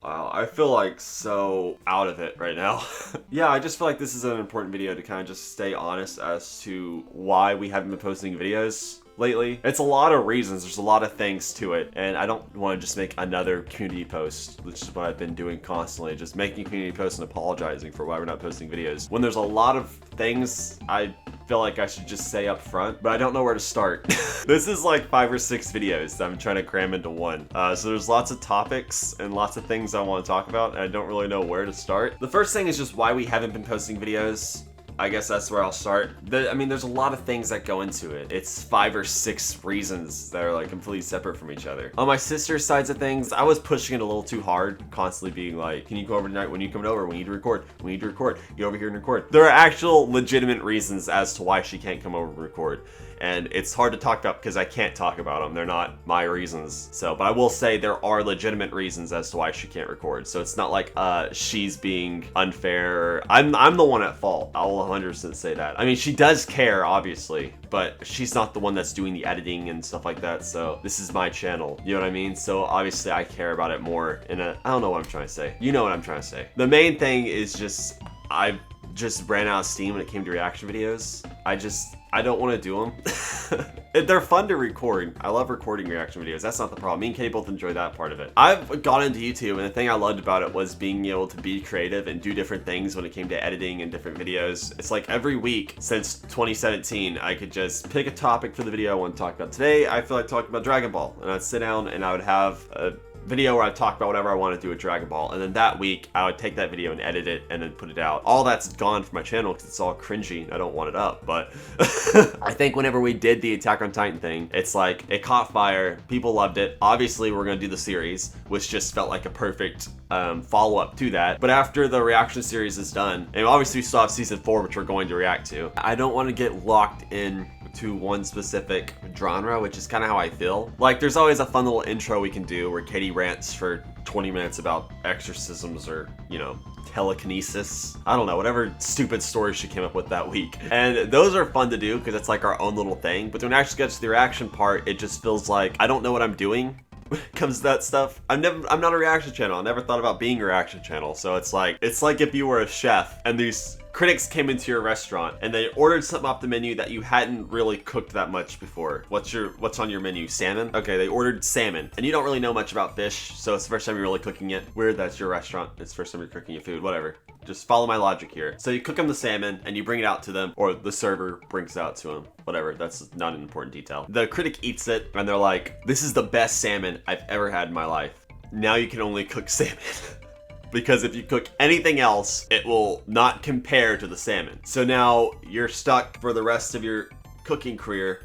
Wow, I feel like so out of it right now. Yeah, I just feel like this is an important video to kind of just stay honest as to why we haven't been posting videos lately. It's a lot of reasons, there's a lot of things to it, and I don't want to just make another community post, which is what I've been doing constantly, just making community posts and apologizing for why we're not posting videos. When there's a lot of things I feel like I should just say up front, but I don't know where to start. This is like 5 or 6 videos that I'm trying to cram into one. So there's lots of topics and lots of things I want to talk about, and I don't really know where to start. The first thing is just why we haven't been posting videos. I guess that's where I'll start. I mean, there's a lot of things that go into it. It's 5 or 6 reasons that are like completely separate from each other. On my sister's sides of things, I was pushing it a little too hard, constantly being like, can you go over tonight? When you coming over? We need to record. We need to record. Get over here and record. There are actual legitimate reasons as to why she can't come over and record. And it's hard to talk about because I can't talk about them. They're not my reasons. So, but I will say there are legitimate reasons as to why she can't record. So it's not like she's being unfair. I'm the one at fault. I'll 100% say that. I mean, she does care, obviously, but she's not the one that's doing the editing and stuff like that. So this is my channel. You know what I mean? So obviously I care about it more. And I don't know what I'm trying to say. You know what I'm trying to say. The main thing is just I just ran out of steam when it came to reaction videos. I don't want to do them. They're fun to record. I love recording reaction videos. That's not the problem. Me and Katie both enjoy that part of it. I've got into YouTube, and the thing I loved about it was being able to be creative and do different things when it came to editing and different videos. It's like every week since 2017, I could just pick a topic for the video I want to talk about. Today, I feel like talking about Dragon Ball, and I'd sit down and I would have a video where I talk about whatever I want to do with Dragon Ball, and then that week I would take that video and edit it and then put it out. All that's gone from my channel because it's all cringy and I don't want it up, but I think whenever we did the Attack on Titan thing, it's like it caught fire, people loved it. Obviously we're gonna do the series, which just felt like a perfect follow-up to that. But after the reaction series is done, and obviously we still have season 4, which we're going to react to, I don't want to get locked in to one specific genre, which is kind of how I feel. Like, there's always a fun little intro we can do where Katie rants for 20 minutes about exorcisms or, you know, telekinesis. I don't know, whatever stupid story she came up with that week. And those are fun to do because it's like our own little thing. But when it actually gets to the reaction part, it just feels like I don't know what I'm doing when it comes to that stuff. I'm not a reaction channel. I never thought about being a reaction channel. So it's like if you were a chef and these critics came into your restaurant and they ordered something off the menu that you hadn't really cooked that much before. What's on your menu? Salmon? Okay, they ordered salmon and you don't really know much about fish, so it's the first time you're really cooking it. Weird, that's your restaurant. It's the first time you're cooking your food, whatever. Just follow my logic here. So you cook them the salmon and you bring it out to them, or the server brings it out to them. Whatever, that's not an important detail. The critic eats it and they're like, this is the best salmon I've ever had in my life. Now you can only cook salmon. Because if you cook anything else, it will not compare to the salmon. So now you're stuck for the rest of your cooking career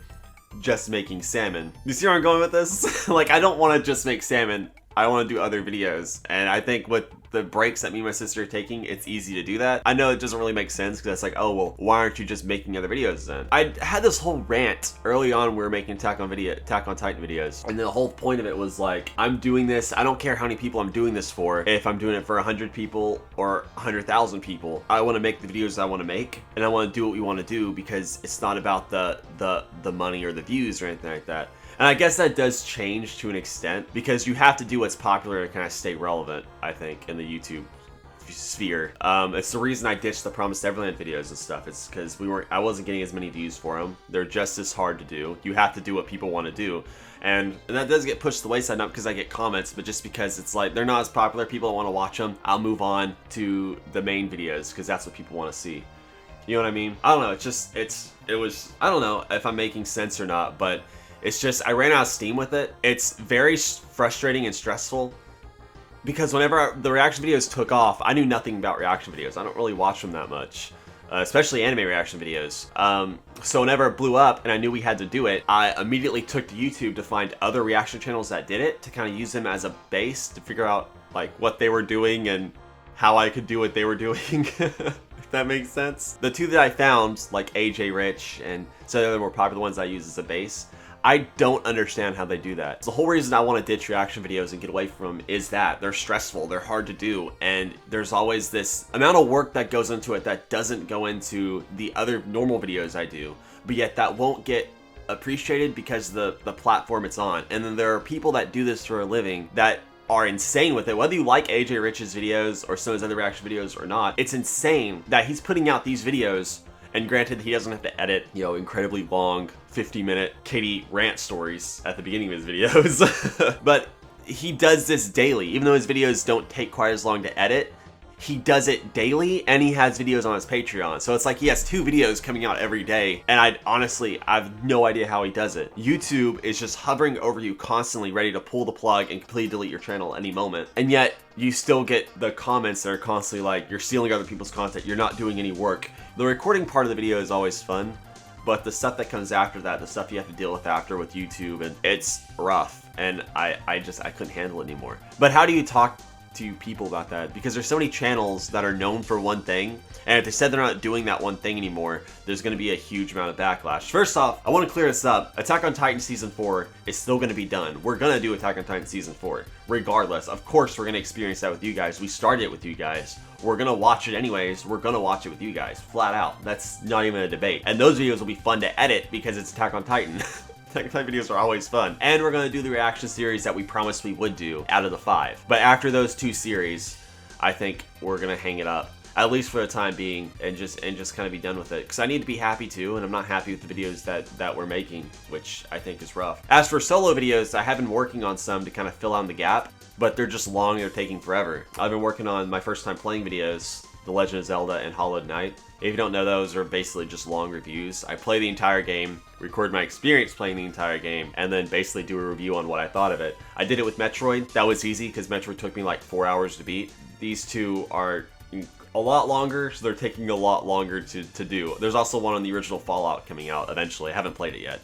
just making salmon. You see where I'm going with this? Like, I don't want to just make salmon. I want to do other videos. And I think with the breaks that me and my sister are taking, it's easy to do that. I know it doesn't really make sense because it's like, oh, well, why aren't you just making other videos then? I had this whole rant early on. We were making Attack on Titan videos. And the whole point of it was like, I'm doing this. I don't care how many people I'm doing this for. If I'm doing it for 100 people or 100,000 people, I want to make the videos I want to make. And I want to do what we want to do because it's not about the money or the views or anything like that. And I guess that does change to an extent because you have to do what's popular to kind of stay relevant, I think, in the YouTube sphere. It's the reason I ditched the Promised Neverland videos and stuff. It's because I wasn't getting as many views for them. They're just as hard to do. You have to do what people want to do. And that does get pushed to the wayside, not because I get comments, but just because it's like they're not as popular. People don't want to watch them. I'll move on to the main videos because that's what people want to see. You know what I mean? I don't know. I don't know if I'm making sense or not, but it's just, I ran out of steam with it. It's very frustrating and stressful because whenever the reaction videos took off, I knew nothing about reaction videos. I don't really watch them that much, especially anime reaction videos. So whenever it blew up and I knew we had to do it, I immediately took to YouTube to find other reaction channels that did it, to kind of use them as a base to figure out like what they were doing and how I could do what they were doing. If that makes sense. The two that I found, like AJ Rich and some of the other more popular ones I use as a base, I don't understand how they do that. The whole reason I want to ditch reaction videos and get away from them is that they're stressful, they're hard to do, and there's always this amount of work that goes into it that doesn't go into the other normal videos I do, but yet that won't get appreciated because the platform it's on. And then there are people that do this for a living that are insane with it. Whether you like AJ Rich's videos or some of his other reaction videos or not, it's insane that he's putting out these videos. And granted, he doesn't have to edit, you know, incredibly long 50-minute Katie rant stories at the beginning of his videos. But he does this daily. Even though his videos don't take quite as long to edit, he does it daily, and he has videos on his Patreon. So it's like he has 2 videos coming out every day, and I have no idea how he does it. YouTube is just hovering over you constantly, ready to pull the plug and completely delete your channel at any moment. And yet, you still get the comments that are constantly like, you're stealing other people's content, you're not doing any work. The recording part of the video is always fun, but the stuff that comes after that, the stuff you have to deal with after with YouTube, and it's rough. And I couldn't handle it anymore. But how do you talk to people about that? Because there's so many channels that are known for one thing, and if they said they're not doing that one thing anymore, there's going to be a huge amount of backlash. First off, I want to clear this up. Attack on Titan Season 4 is still going to be done. We're going to do Attack on Titan Season 4, regardless. Of course, we're going to experience that with you guys. We started it with you guys. We're going to watch it anyways. We're going to watch it with you guys, flat out. That's not even a debate. And those videos will be fun to edit because it's Attack on Titan. Attack on Titan videos are always fun. And we're going to do the reaction series that we promised we would do out of the 5. But after those 2 series, I think we're going to hang it up, at least for the time being, and just kind of be done with it. Because I need to be happy too, and I'm not happy with the videos that we're making, which I think is rough. As for solo videos, I have been working on some to kind of fill out the gap, but they're just long, they're taking forever. I've been working on my first time playing videos, The Legend of Zelda and Hollow Knight. If you don't know, those are basically just long reviews. I play the entire game, record my experience playing the entire game, and then basically do a review on what I thought of it. I did it with Metroid. That was easy because Metroid took me like 4 hours to beat. These 2 are a lot longer, so they're taking a lot longer to do. There's also one on the original Fallout coming out eventually. I haven't played it yet.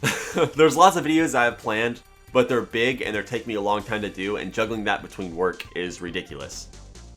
There's lots of videos I have planned, but they're big and they're taking me a long time to do, and juggling that between work is ridiculous.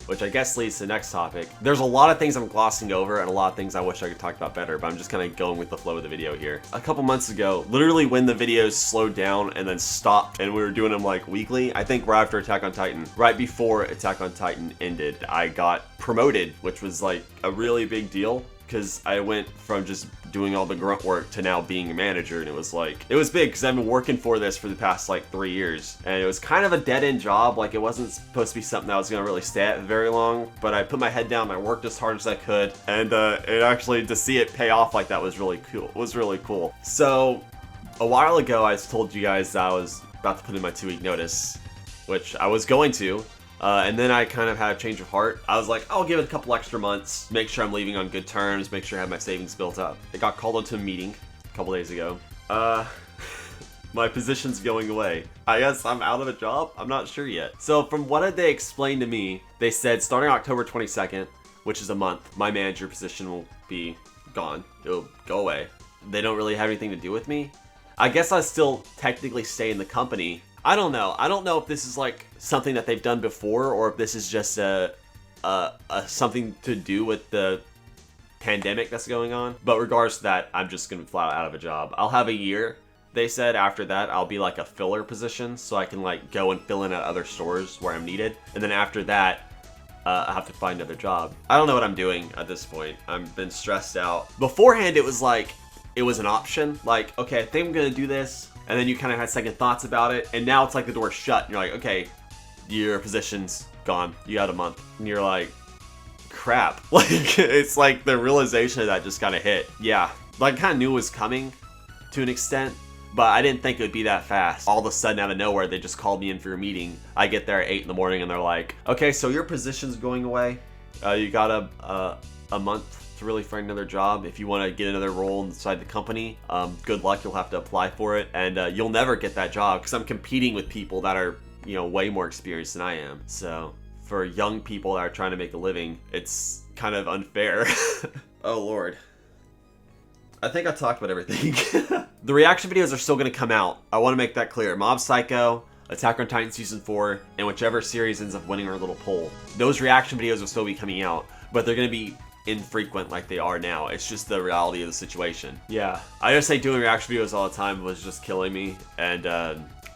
Which I guess leads to the next topic. There's a lot of things I'm glossing over and a lot of things I wish I could talk about better, but I'm just kind of going with the flow of the video here. A couple months ago, literally when the videos slowed down and then stopped and we were doing them like weekly, I think right after Attack on Titan, right before Attack on Titan ended, I got promoted, which was like a really big deal because I went from just doing all the grunt work to now being a manager, and it was big because I've been working for this for the past like 3 years, and it was kind of a dead-end job. Like, it wasn't supposed to be something that I was gonna really stay at very long, but I put my head down, I worked as hard as I could, and it actually, to see it pay off like that was really cool. It was really cool. So a while ago I told you guys that I was about to put in my 2-week notice, which I was going to. And then I kind of had a change of heart. I was like, I'll give it a couple extra months, make sure I'm leaving on good terms, make sure I have my savings built up. I got called into a meeting a couple days ago. My position's going away. I guess I'm out of a job? I'm not sure yet. So from what they explained to me, they said starting October 22nd, which is a month, my manager position will be gone. It'll go away. They don't really have anything to do with me. I guess I still technically stay in the company. I don't know. I don't know if this is like something that they've done before, or if this is just something to do with the pandemic that's going on. But regardless of that, I'm just gonna be flat out of a job. I'll have a year. They said after that, I'll be like a filler position, so I can like go and fill in at other stores where I'm needed. And then after that, I have to find another job. I don't know what I'm doing at this point. I've been stressed out. Beforehand, it was like, it was an option. Like, okay, I think I'm gonna do this. And then you kind of had second thoughts about it, and now it's like the door's shut. And you're like, okay, your position's gone. You had a month. And you're like, crap. Like, it's like the realization of that just kind of hit. Yeah, like, I kind of knew it was coming to an extent, but I didn't think it would be that fast. All of a sudden, out of nowhere, they just called me in for a meeting. I get there at 8 in the morning, and they're like, okay, so your position's going away. You got a month to really find another job. If you want to get another role inside the company, good luck. You'll have to apply for it, and you'll never get that job because I'm competing with people that are, you know, way more experienced than I am. So for young people that are trying to make a living, it's kind of unfair. Oh Lord. I think I talked about everything. The reaction videos are still going to come out. I want to make that clear. Mob Psycho, Attack on Titan Season 4, and whichever series ends up winning our little poll. Those reaction videos will still be coming out, but they're going to be infrequent like they are now. It's just the reality of the situation. Yeah, I just say doing reaction videos all the time was just killing me, and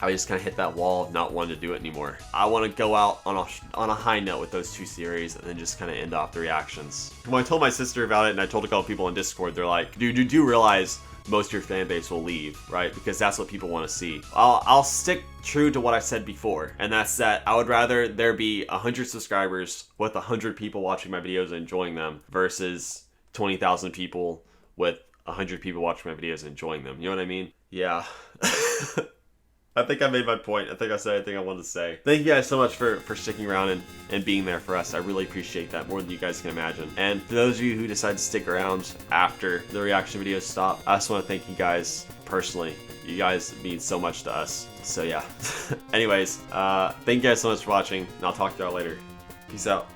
I just kind of hit that wall of not wanting to do it anymore. I want to go out on a high note with those 2 series and then just kind of end off the reactions. When I told my sister about it and I told a couple people on Discord, they're like, dude, you do realize most of your fan base will leave, right? Because that's what people want to see. I'll stick true to what I said before, and that's that I would rather there be 100 subscribers with 100 people watching my videos and enjoying them versus 20,000 people with 100 people watching my videos and enjoying them. You know what I mean? Yeah. I think I made my point. I think I said everything I wanted to say. Thank you guys so much for sticking around and being there for us. I really appreciate that more than you guys can imagine. And for those of you who decide to stick around after the reaction videos stop, I just want to thank you guys personally. You guys mean so much to us. So yeah. Anyways, thank you guys so much for watching, and I'll talk to y'all later. Peace out.